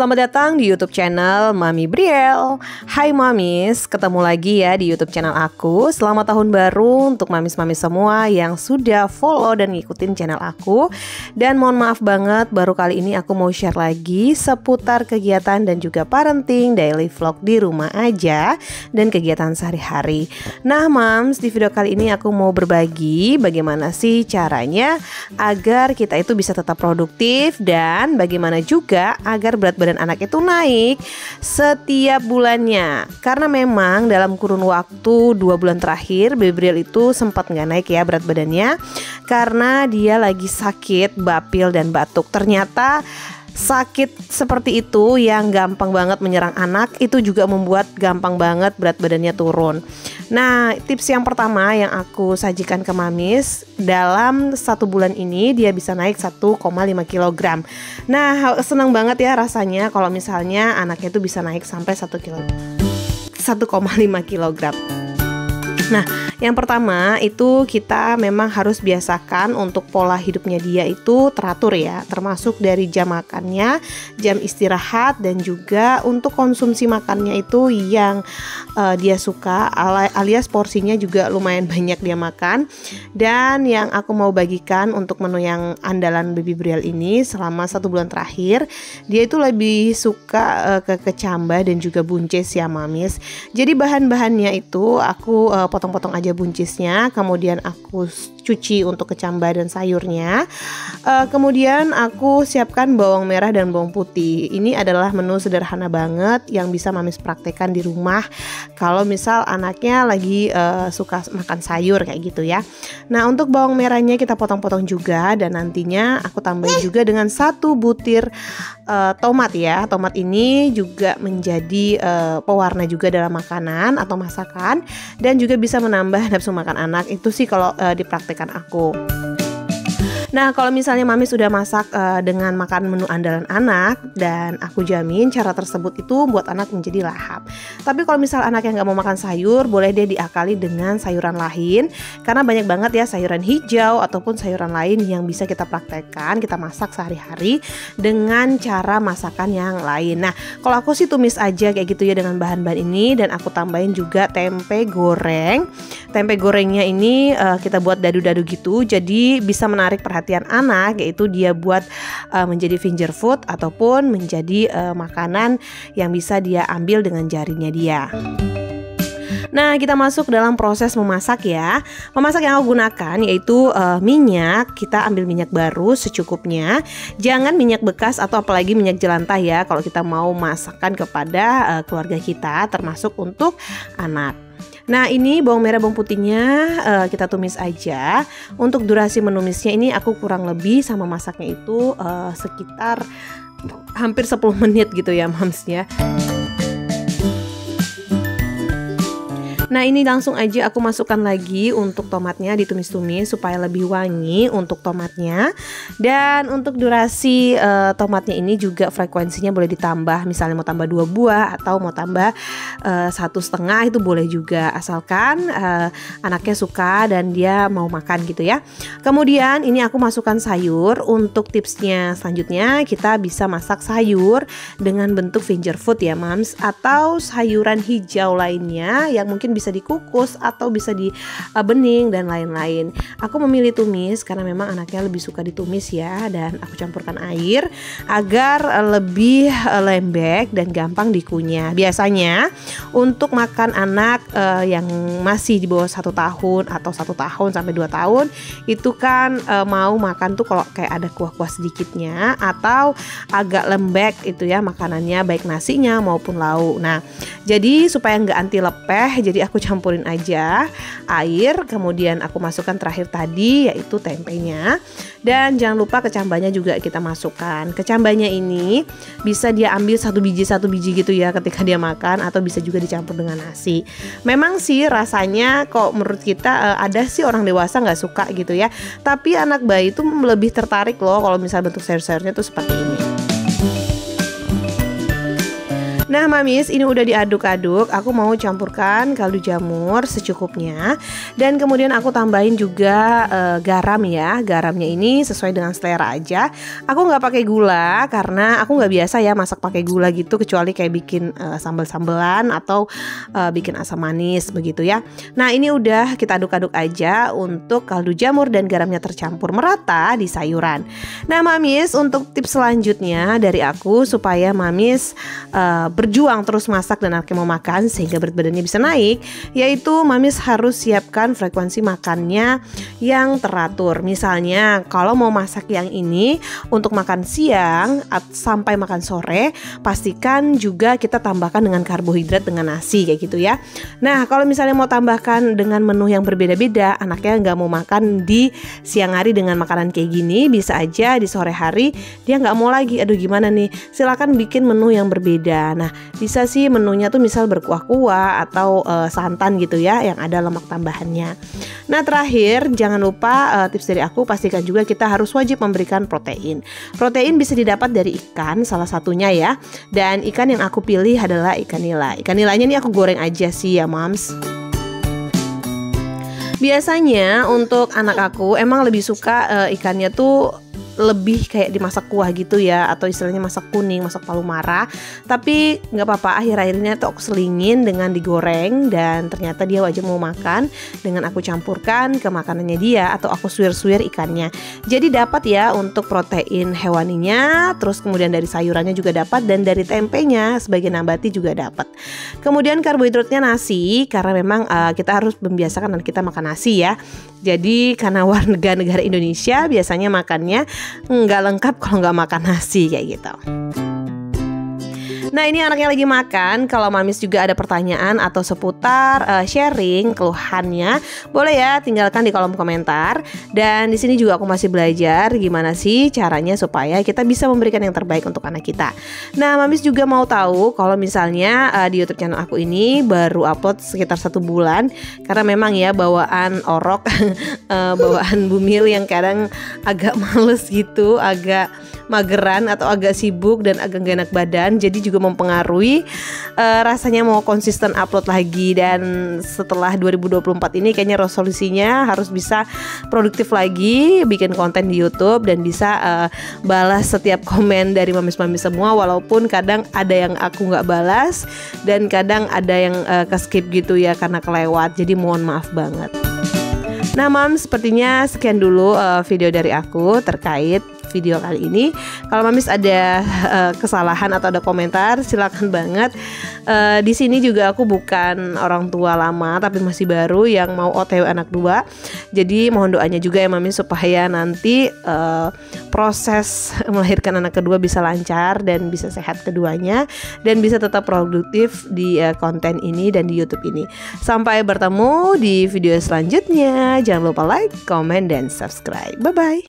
Selamat datang di YouTube channel Mami Briel. Hai Mamis, ketemu lagi ya di YouTube channel aku. Selamat tahun baru untuk mamis-mamis semua yang sudah follow dan ngikutin channel aku. Dan mohon maaf banget, baru kali ini aku mau share lagi seputar kegiatan dan juga parenting daily vlog di rumah aja dan kegiatan sehari-hari. Nah Mams, di video kali ini aku mau berbagi bagaimana sih caranya agar kita itu bisa tetap produktif dan bagaimana juga agar berat badan anak itu naik setiap bulannya. Karena memang dalam kurun waktu 2 bulan terakhir Baby Briel itu sempat nggak naik ya berat badannya, karena dia lagi sakit bapil dan batuk. Ternyata sakit seperti itu yang gampang banget menyerang anak itu juga membuat gampang banget berat badannya turun. Nah, tips yang pertama yang aku sajikan ke mamis, dalam 1 bulan ini dia bisa naik 1,5 kg. Nah, senang banget ya rasanya kalau misalnya anaknya itu bisa naik sampai 1,5 kg. Nah, yang pertama itu kita memang harus biasakan untuk pola hidupnya dia itu teratur ya, termasuk dari jam makannya, jam istirahat, dan juga untuk konsumsi makannya itu yang dia suka, alias porsinya juga lumayan banyak dia makan. Dan yang aku mau bagikan untuk menu yang andalan Baby Briel ini selama 1 bulan terakhir, dia itu lebih suka ke kecambah dan juga buncis ya mamis. Jadi bahan-bahannya itu aku potong-potong aja buncisnya, kemudian aku cuci untuk kecambah dan sayurnya. Kemudian aku siapkan bawang merah dan bawang putih. Ini adalah menu sederhana banget yang bisa mamis praktekkan di rumah kalau misal anaknya lagi suka makan sayur kayak gitu ya. Nah, untuk bawang merahnya kita potong-potong juga, dan nantinya aku tambahin juga dengan 1 butir tomat ya. Tomat ini juga menjadi pewarna juga dalam makanan atau masakan, dan juga bisa menambah nafsu makan anak. Itu sih kalau dipraktekkan aku. Nah, kalau misalnya mami sudah masak dengan makan menu andalan anak, dan aku jamin cara tersebut itu buat anak menjadi lahap. Tapi kalau misal anak yang nggak mau makan sayur, boleh dia diakali dengan sayuran lain, karena banyak banget ya sayuran hijau ataupun sayuran lain yang bisa kita praktekkan, kita masak sehari-hari dengan cara masakan yang lain. Nah, kalau aku sih tumis aja kayak gitu ya dengan bahan-bahan ini, dan aku tambahin juga tempe goreng. Tempe gorengnya ini kita buat dadu-dadu gitu, jadi bisa menarik perhatian anak, yaitu dia buat menjadi finger food ataupun menjadi makanan yang bisa dia ambil dengan jarinya dia. Nah, kita masuk dalam proses memasak ya. Memasak yang aku gunakan yaitu minyak. Kita ambil minyak baru secukupnya. Jangan minyak bekas atau apalagi minyak jelantah ya kalau kita mau masakkan kepada keluarga kita, termasuk untuk anak. Nah, ini bawang merah bawang putihnya kita tumis aja. Untuk durasi menumisnya ini aku kurang lebih sama masaknya itu sekitar hampir 10 menit gitu ya mams ya. Nah, ini langsung aja aku masukkan lagi untuk tomatnya, ditumis-tumis supaya lebih wangi untuk tomatnya. Dan untuk durasi tomatnya ini juga frekuensinya boleh ditambah, misalnya mau tambah 2 buah atau mau tambah 1,5 itu boleh juga, asalkan anaknya suka dan dia mau makan gitu ya. Kemudian ini aku masukkan sayur. Untuk tipsnya selanjutnya, kita bisa masak sayur dengan bentuk finger food ya mams, atau sayuran hijau lainnya yang mungkin bisa dikukus atau bisa dibening dan lain-lain. Aku memilih tumis karena memang anaknya lebih suka ditumis ya, dan aku campurkan air agar lebih lembek dan gampang dikunyah. Biasanya untuk makan anak yang masih di bawah 1 tahun atau 1 tahun sampai 2 tahun itu kan mau makan tuh kalau kayak ada kuah-kuah sedikitnya atau agak lembek itu ya makanannya, baik nasinya maupun lauk. Nah, jadi supaya nggak anti lepeh, jadi aku campurin aja air, kemudian aku masukkan terakhir tadi yaitu tempenya, dan jangan lupa kecambahnya juga kita masukkan. Kecambahnya ini bisa dia ambil 1 biji gitu ya ketika dia makan, atau bisa juga dicampur dengan nasi. Memang sih rasanya kok menurut kita ada sih orang dewasa nggak suka gitu ya, tapi anak bayi itu lebih tertarik loh kalau misalnya bentuk sayur-sayurnya tuh seperti ini. Nah mamis, ini udah diaduk-aduk. Aku mau campurkan kaldu jamur secukupnya. Dan kemudian aku tambahin juga garam ya. Garamnya ini sesuai dengan selera aja. Aku nggak pakai gula karena aku nggak biasa ya masak pakai gula gitu, kecuali kayak bikin sambal-sambelan atau bikin asam manis begitu ya. Nah ini udah kita aduk-aduk aja untuk kaldu jamur dan garamnya tercampur merata di sayuran. Nah mamis, untuk tips selanjutnya dari aku supaya mamis berjuang terus masak dan akhirnya mau makan sehingga berat badannya bisa naik, yaitu mamis harus siapkan frekuensi makannya yang teratur. Misalnya kalau mau masak yang ini untuk makan siang sampai makan sore, pastikan juga kita tambahkan dengan karbohidrat dengan nasi kayak gitu ya. Nah kalau misalnya mau tambahkan dengan menu yang berbeda-beda, anaknya nggak mau makan di siang hari dengan makanan kayak gini, bisa aja di sore hari dia nggak mau lagi. Aduh gimana nih, silakan bikin menu yang berbeda. Nah bisa sih menunya tuh misal berkuah-kuah atau santan gitu ya, yang ada lemak tambahannya. Nah terakhir jangan lupa tips dari aku, pastikan juga kita harus wajib memberikan protein. Protein bisa didapat dari ikan salah satunya ya. Dan ikan yang aku pilih adalah ikan nila. Ikan nilanya ini aku goreng aja sih ya moms. Biasanya untuk anak aku emang lebih suka ikannya tuh lebih kayak dimasak kuah gitu ya, atau istilahnya masak kuning, masak palu mara. Tapi nggak apa-apa, akhir-akhirnya tuh aku selingin dengan digoreng dan ternyata dia wajib mau makan dengan aku campurkan ke makanannya dia atau aku suwir-suwir ikannya. Jadi dapat ya untuk protein hewaninya, terus kemudian dari sayurannya juga dapat, dan dari tempenya sebagai nabati juga dapat. Kemudian karbohidratnya nasi, karena memang kita harus membiasakan anak kita makan nasi ya. Jadi karena warga negara Indonesia biasanya makannya nggak lengkap kalau nggak makan nasi kayak gitu. Nah ini anaknya lagi makan. Kalau mamis juga ada pertanyaan atau seputar sharing keluhannya, boleh ya tinggalkan di kolom komentar. Dan di sini juga aku masih belajar gimana sih caranya supaya kita bisa memberikan yang terbaik untuk anak kita. Nah mamis juga mau tahu kalau misalnya di YouTube channel aku ini baru upload sekitar 1 bulan, karena memang ya bawaan orok bawaan bumil yang kadang agak males gitu, agak mageran atau agak sibuk dan agak gak enak badan, jadi juga mempengaruhi rasanya mau konsisten upload lagi. Dan setelah 2024 ini kayaknya resolusinya harus bisa produktif lagi, bikin konten di YouTube dan bisa balas setiap komen dari mamis-mamis semua, walaupun kadang ada yang aku nggak balas dan kadang ada yang ke-skip gitu ya karena kelewat, jadi mohon maaf banget. Nah mam, sepertinya sekian dulu video dari aku terkait video kali ini. Kalau mamis ada kesalahan atau ada komentar, silakan banget. Di sini juga aku bukan orang tua lama, tapi masih baru yang mau OTW anak 2. Jadi mohon doanya juga ya mamis, supaya nanti proses melahirkan anak kedua bisa lancar dan bisa sehat keduanya, dan bisa tetap produktif di konten ini dan di YouTube ini. Sampai bertemu di video selanjutnya. Jangan lupa like, comment, dan subscribe. Bye-bye.